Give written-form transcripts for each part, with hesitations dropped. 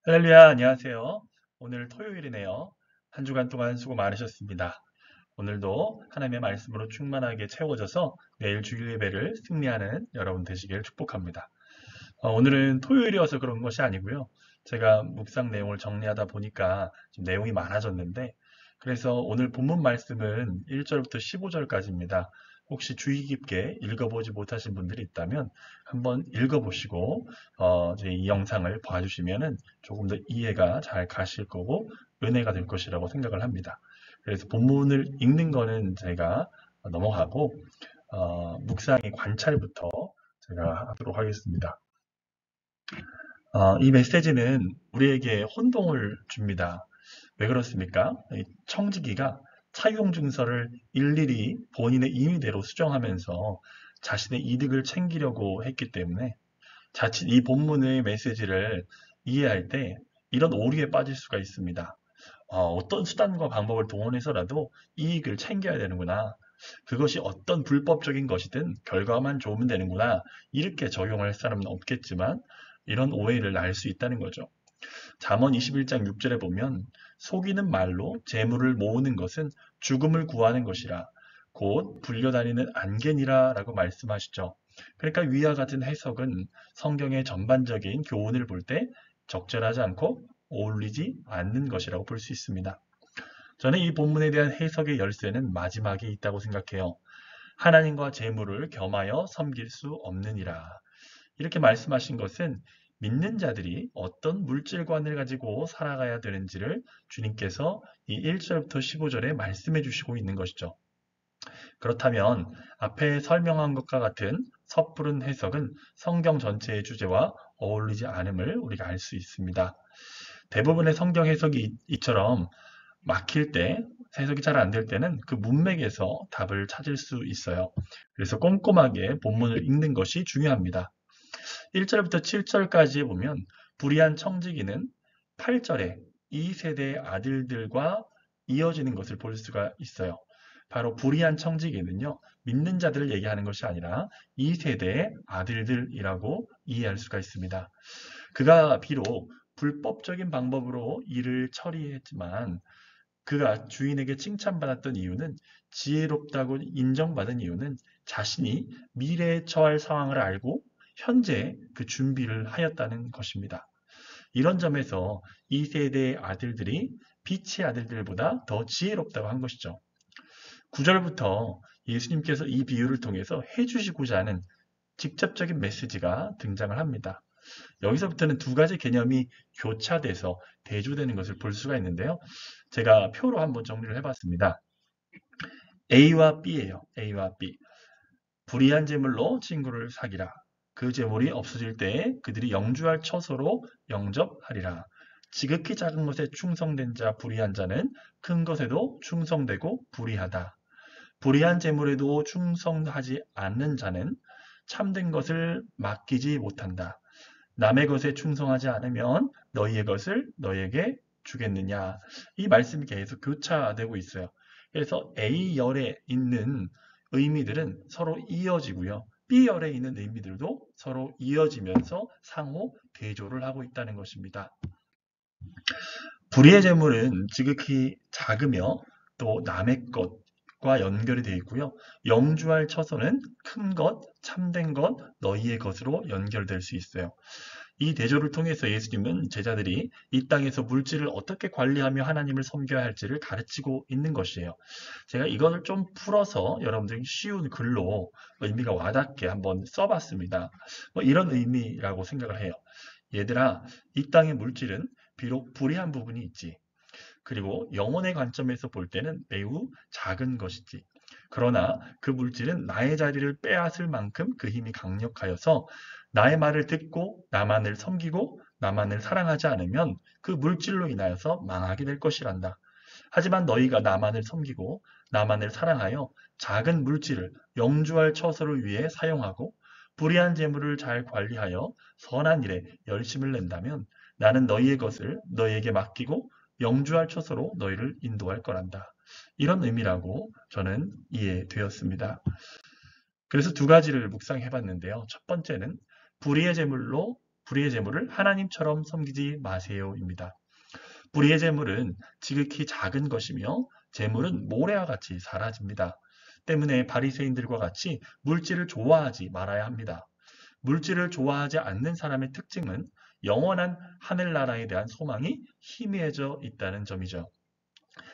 할렐루야, 안녕하세요. 오늘 토요일이네요. 한 주간 동안 수고 많으셨습니다. 오늘도 하나님의 말씀으로 충만하게 채워져서 내일 주일 예배를 승리하는 여러분 되시길 축복합니다. 오늘은 토요일이어서 그런 것이 아니고요. 제가 묵상 내용을 정리하다 보니까 좀 내용이 많아졌는데, 그래서 오늘 본문 말씀은 1절부터 15절까지입니다. 혹시 주의 깊게 읽어보지 못하신 분들이 있다면 한번 읽어보시고 이제 이 영상을 봐주시면 조금 더 이해가 잘 가실 거고 은혜가 될 것이라고 생각을 합니다. 그래서 본문을 읽는 거는 제가 넘어가고 묵상의 관찰부터 제가 하도록 하겠습니다. 이 메시지는 우리에게 혼동을 줍니다. 왜 그렇습니까? 이 청지기가 차용증서를 일일이 본인의 임의대로 수정하면서 자신의 이득을 챙기려고 했기 때문에 자칫 이 본문의 메시지를 이해할 때 이런 오류에 빠질 수가 있습니다. 어떤 수단과 방법을 동원해서라도 이익을 챙겨야 되는구나. 그것이 어떤 불법적인 것이든 결과만 좋으면 되는구나. 이렇게 적용할 사람은 없겠지만 이런 오해를 날 수 있다는 거죠. 잠언 21장 6절에 보면 속이는 말로 재물을 모으는 것은 죽음을 구하는 것이라 곧 불려다니는 안개니라 라고 말씀하시죠. 그러니까 위와 같은 해석은 성경의 전반적인 교훈을 볼 때 적절하지 않고 어울리지 않는 것이라고 볼 수 있습니다. 저는 이 본문에 대한 해석의 열쇠는 마지막에 있다고 생각해요. 하나님과 재물을 겸하여 섬길 수 없느니라. 이렇게 말씀하신 것은 믿는 자들이 어떤 물질관을 가지고 살아가야 되는지를 주님께서 이 1절부터 15절에 말씀해 주시고 있는 것이죠. 그렇다면 앞에 설명한 것과 같은 섣부른 해석은 성경 전체의 주제와 어울리지 않음을 우리가 알 수 있습니다. 대부분의 성경 해석이 이처럼 막힐 때, 해석이 잘 안 될 때는 그 문맥에서 답을 찾을 수 있어요. 그래서 꼼꼼하게 본문을 읽는 것이 중요합니다. 1절부터 7절까지 보면 불의한 청지기는 8절에 이 세대의 아들들과 이어지는 것을 볼 수가 있어요. 바로 불의한 청지기는요, 믿는 자들을 얘기하는 것이 아니라 이 세대의 아들들이라고 이해할 수가 있습니다. 그가 비록 불법적인 방법으로 일을 처리했지만 그가 주인에게 칭찬받았던 이유는 지혜롭다고 인정받은 이유는 자신이 미래에 처할 상황을 알고 현재 그 준비를 하였다는 것입니다. 이런 점에서 이 세대의 아들들이 빛의 아들들보다 더 지혜롭다고 한 것이죠. 9절부터 예수님께서 이 비유를 통해서 해주시고자 하는 직접적인 메시지가 등장을 합니다. 여기서부터는 두 가지 개념이 교차돼서 대조되는 것을 볼 수가 있는데요. 제가 표로 한번 정리를 해봤습니다. A와 B예요. A와 B. 불의한 재물로 친구를 사기라. 그 재물이 없어질 때에 그들이 영주할 처소로 영접하리라. 지극히 작은 것에 충성된 자 불의한 자는 큰 것에도 충성되고 불의하다. 불의한 재물에도 충성하지 않는 자는 참된 것을 맡기지 못한다. 남의 것에 충성하지 않으면 너희의 것을 너희에게 주겠느냐. 이 말씀이 계속 교차되고 있어요. 그래서 A열에 있는 의미들은 서로 이어지고요. B열에 있는 의미들도 서로 이어지면서 상호 대조를 하고 있다는 것입니다. 불의의 재물은 지극히 작으며 또 남의 것과 연결이 되어 있고요. 영주할 처소는 큰 것, 참된 것, 너희의 것으로 연결될 수 있어요. 이 대조를 통해서 예수님은 제자들이 이 땅에서 물질을 어떻게 관리하며 하나님을 섬겨야 할지를 가르치고 있는 것이에요. 제가 이것을 좀 풀어서 여러분들이 쉬운 글로 의미가 와닿게 한번 써봤습니다. 이런 의미라고 생각을 해요. 얘들아, 이 땅의 물질은 비록 불의한 부분이 있지. 그리고 영혼의 관점에서 볼 때는 매우 작은 것이지. 그러나 그 물질은 나의 자리를 빼앗을 만큼 그 힘이 강력하여서 나의 말을 듣고 나만을 섬기고 나만을 사랑하지 않으면 그 물질로 인하여서 망하게 될 것이란다. 하지만 너희가 나만을 섬기고 나만을 사랑하여 작은 물질을 영주할 처소를 위해 사용하고 불의한 재물을 잘 관리하여 선한 일에 열심을 낸다면 나는 너희의 것을 너희에게 맡기고 영주할 처소로 너희를 인도할 거란다. 이런 의미라고 저는 이해되었습니다. 그래서 두 가지를 묵상해 봤는데요. 첫 번째는 불의의 제물로 불의의 재물을 하나님처럼 섬기지 마세요입니다. 불의의 재물은 지극히 작은 것이며 재물은 모래와 같이 사라집니다. 때문에 바리새인들과 같이 물질을 좋아하지 말아야 합니다. 물질을 좋아하지 않는 사람의 특징은 영원한 하늘나라에 대한 소망이 희미해져 있다는 점이죠.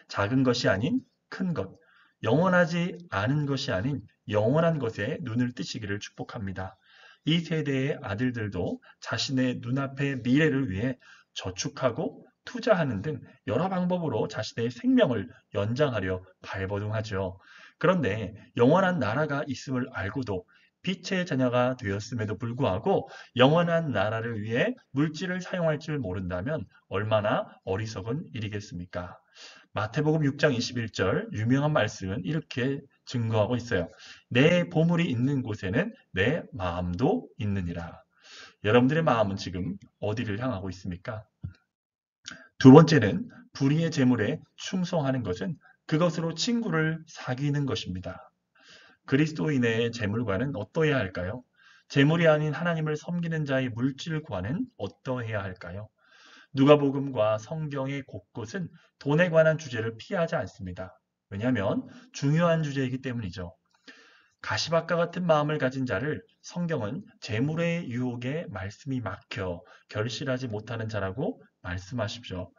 작은 것이 아닌 큰 것, 영원하지 않은 것이 아닌 영원한 것에 눈을 뜨시기를 축복합니다. 이 세대의 아들들도 자신의 눈앞의 미래를 위해 저축하고 투자하는 등 여러 방법으로 자신의 생명을 연장하려 발버둥하죠. 그런데 영원한 나라가 있음을 알고도 빛의 자녀가 되었음에도 불구하고 영원한 나라를 위해 물질을 사용할 줄 모른다면 얼마나 어리석은 일이겠습니까? 마태복음 6장 21절 유명한 말씀은 이렇게 증거하고 있어요. 내 보물이 있는 곳에는 내 마음도 있느니라. 여러분들의 마음은 지금 어디를 향하고 있습니까? 두 번째는 불의의 재물에 충성하는 것은 그것으로 친구를 사귀는 것입니다. 그리스도인의 재물과는 어떠해야 할까요? 재물이 아닌 하나님을 섬기는 자의 물질과는 어떠해야 할까요? 누가복음과 성경의 곳곳은 돈에 관한 주제를 피하지 않습니다. 왜냐하면 중요한 주제이기 때문이죠. 가시밭과 같은 마음을 가진 자를 성경은 재물의 유혹에 말씀이 막혀 결실하지 못하는 자라고 말씀하십시오.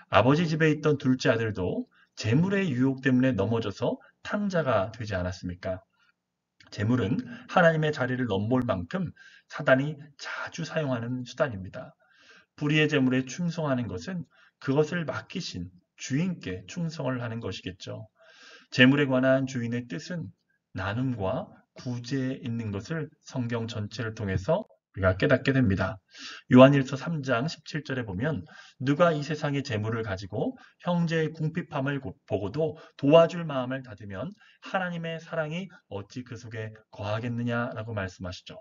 아버지 집에 있던 둘째 아들도 재물의 유혹 때문에 넘어져서 탕자가 되지 않았습니까? 재물은 하나님의 자리를 넘볼 만큼 사단이 자주 사용하는 수단입니다. 불의의 재물에 충성하는 것은 그것을 맡기신 주인께 충성을 하는 것이겠죠. 재물에 관한 주인의 뜻은 나눔과 구제에 있는 것을 성경 전체를 통해서 우리가 깨닫게 됩니다. 요한일서 3장 17절에 보면 누가 이 세상의 재물을 가지고 형제의 궁핍함을 보고도 도와줄 마음을 닫으면 하나님의 사랑이 어찌 그 속에 거하겠느냐라고 말씀하시죠.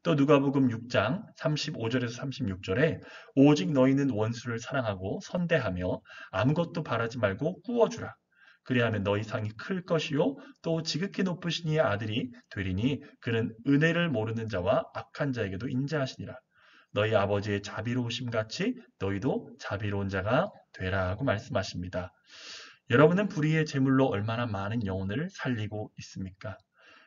또 누가복음 6장 35절에서 36절에 오직 너희는 원수를 사랑하고 선대하며 아무것도 바라지 말고 꾸어주라. 그리하면 너희 상이 클 것이요 또 지극히 높으신 이의 아들이 되리니 그는 은혜를 모르는 자와 악한 자에게도 인자하시니라. 너희 아버지의 자비로우심 같이 너희도 자비로운 자가 되라고 말씀하십니다. 여러분은 불의의 재물로 얼마나 많은 영혼을 살리고 있습니까?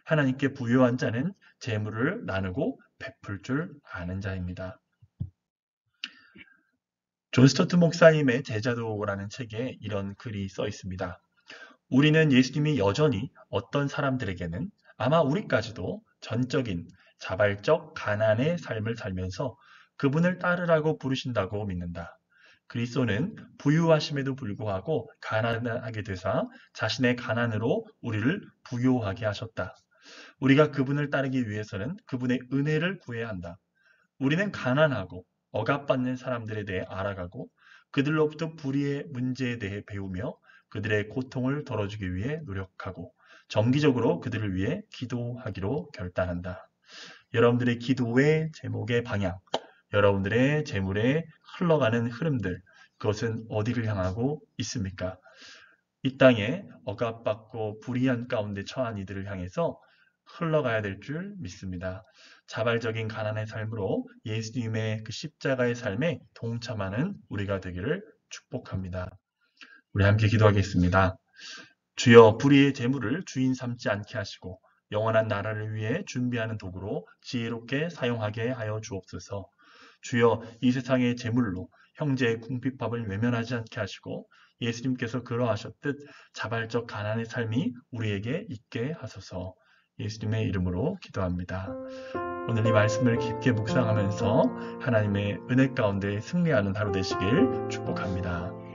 하나님께 부요한 자는 재물을 나누고 베풀 줄 아는 자입니다. 존 스토트 목사님의 제자도라는 책에 이런 글이 써 있습니다. 우리는 예수님이 여전히 어떤 사람들에게는 아마 우리까지도 전적인 자발적 가난의 삶을 살면서 그분을 따르라고 부르신다고 믿는다. 그리스도는 부유하심에도 불구하고 가난하게 되사 자신의 가난으로 우리를 부유하게 하셨다. 우리가 그분을 따르기 위해서는 그분의 은혜를 구해야 한다. 우리는 가난하고 억압받는 사람들에 대해 알아가고 그들로부터 불의의 문제에 대해 배우며 그들의 고통을 덜어주기 위해 노력하고 정기적으로 그들을 위해 기도하기로 결단한다. 여러분들의 기도의 제목의 방향, 여러분들의 재물에 흘러가는 흐름들, 그것은 어디를 향하고 있습니까? 이 땅에 억압받고 불의한 가운데 처한 이들을 향해서 흘러가야 될 줄 믿습니다. 자발적인 가난의 삶으로 예수님의 그 십자가의 삶에 동참하는 우리가 되기를 축복합니다. 우리 함께 기도하겠습니다. 주여 불의의 재물을 주인 삼지 않게 하시고 영원한 나라를 위해 준비하는 도구로 지혜롭게 사용하게 하여 주옵소서. 주여 이 세상의 재물로 형제의 궁핍함을 외면하지 않게 하시고 예수님께서 그러하셨듯 자발적 가난의 삶이 우리에게 있게 하소서. 예수님의 이름으로 기도합니다. 오늘 이 말씀을 깊게 묵상하면서 하나님의 은혜 가운데 승리하는 하루 되시길 축복합니다.